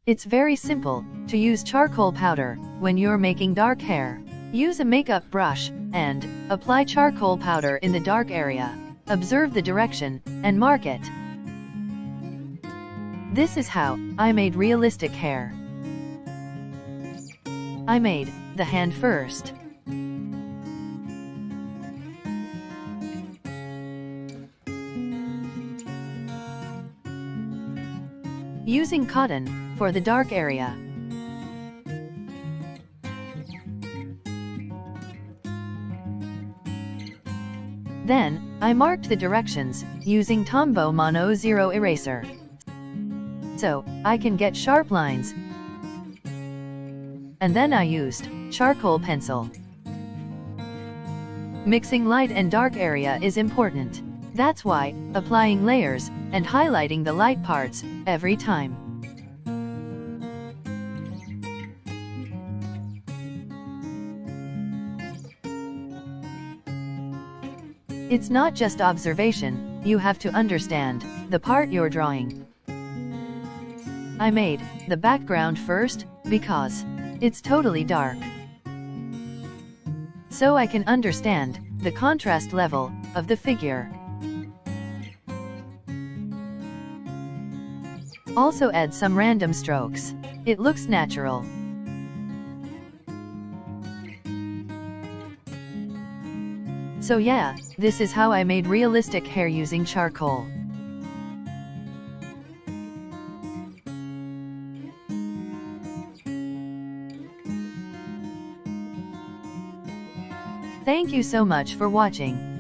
It's very simple to use charcoal powder when you're making dark hair. Use a makeup brush and apply charcoal powder in the dark area. Observe the direction and mark it. This is how I made realistic hair. I made the hand first. Using cotton for the dark area. Then, I marked the directions using Tombow Mono Zero Eraser, so I can get sharp lines. And then I used charcoal pencil. Mixing light and dark area is important. That's why applying layers and highlighting the light parts every time. It's not just observation, you have to understand the part you're drawing. I made the background first because it's totally dark, so I can understand the contrast level of the figure. Also add some random strokes. It looks natural. So yeah, this is how I made realistic hair using charcoal. Thank you so much for watching.